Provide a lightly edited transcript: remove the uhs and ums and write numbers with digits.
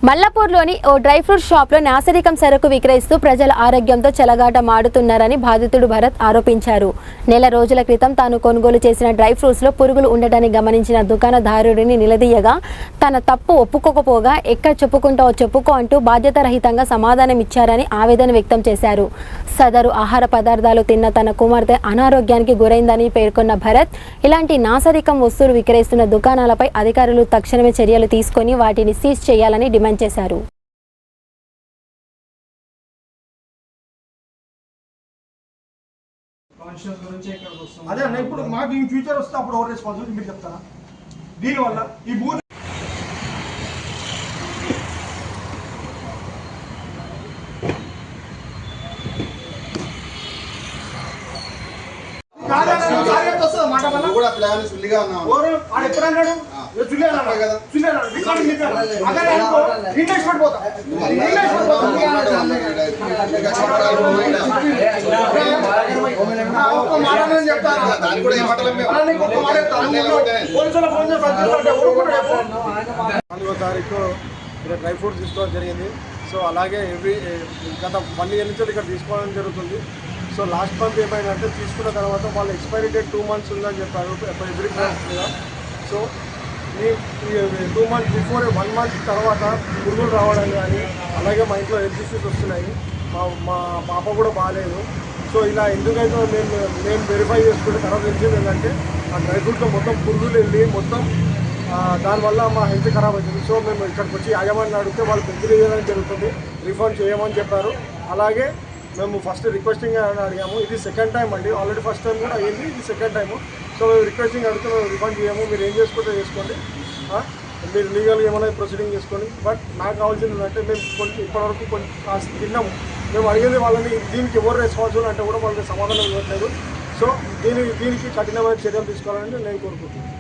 మల్లపూర్లోని ఓ dry fruit షాప్లో నాసిరకం సరుకు విక్రయిస్తూ ప్రజల ఆరోగ్యంతో చెలగాట మాడుతున్నారని బాధితుడు భరత్ ఆరోపించారు. నెల రోజుల క్రితం తాను కొనుగోలు చేసిన డ్రై ఫ్రూట్స్లో పురుగులు ఉండటాన్ని గమనించిన దుకాణదారుడిని నిలదీయగా తన తప్పు ఒప్పుకోకపోగా ఎక్కడ చెప్పుకుంటావో చెప్పుకో అంటూ బాధ్యతారహితంగా సమాధానం ఇచ్చారని ఆవేదన వ్యక్తం చేశారు. సదరు ఆహార పదార్థాలు తిన్న తన కుమార్తె అనారోగ్యానికి గురైందని పేర్కొన్న భరత్ ఇలాంటి నాసిరకం వస్తువులు విక్రయిస్తున్న దుకాణాలపై అధికారులు తక్షణమే చర్యలు తీసుకొని వాటిని సీజ్ చేయాలని డిమాండ్ చేశారు. అదే అన్న ఇప్పుడు మాకు ఈ ఫ్యూచర్ వస్తే అప్పుడు ఓవర్ రెస్పాన్సిబిలిటీ మీరు చెప్తారా? దీనివల్ల ఈ భూమి తారీఖు డ్రై ఫ్రూట్ తీసుకోవడం జరిగింది. సో అలాగే గత 1 year నుంచి ఇక్కడ తీసుకోవడం జరుగుతుంది. సో లాస్ట్ మంత్ ఏమైందంటే తీసుకున్న తర్వాత వాళ్ళు ఎక్స్పైరీ డేట్ 2 months ఉందని చెప్పారు ఎవ్రీ మంత్ మీద. సో ఈ 2 months బిఫోర్ 1 month తర్వాత పురుగులు రావడం కానీ అలాగే మా ఇంట్లో హెల్త్ ఇష్యూస్ వస్తున్నాయి. మా పాప కూడా బాగాలేదు. సో ఇలా ఎందుకైతే మేము వెరిఫై చేసుకుంటే తర్వాత తెలిసింది ఏంటంటే ఆ డ్రై ఫ్రూట్లో మొత్తం పురుగులు వెళ్ళి మొత్తం దానివల్ల మా హెల్త్ ఖరాబ్ అవుతుంది. సో మేము ఇక్కడికి వచ్చి యాజమాన్యం అడిగితే వాళ్ళు పెద్దలు చేయడం జరుగుతుంది, రిఫండ్ చేయమని చెప్పారు. అలాగే మేము ఫస్ట్ రిక్వెస్టింగ్ అడిగాము. ఇది సెకండ్ టైం అండి, ఆల్రెడీ ఫస్ట్ టైం కూడా అయ్యింది, ఇది సెకండ్ టైము. సో మేము రిక్వెస్టింగ్ అడిగితే మేము రిఫండ్ చేయము, మీరు ఏం చేసుకుంటే చేసుకోండి, మీరు లీగల్గా ఏమైనా ప్రొసీడింగ్ చేసుకోండి. బట్ నాకు కావాల్సింది ఏంటంటే మేము ఇప్పటివరకు కొంచెం తిన్నాము, మేము అడిగింది వాళ్ళని దీనికి ఎవరు రెస్పాన్సిబుల్ అంటే కూడా వాళ్ళకి సమాధానం ఇవ్వట్లేదు. సో దీనికి కఠినమైన చర్యలు తీసుకోవాలని నేను కోరుకుంటున్నాను.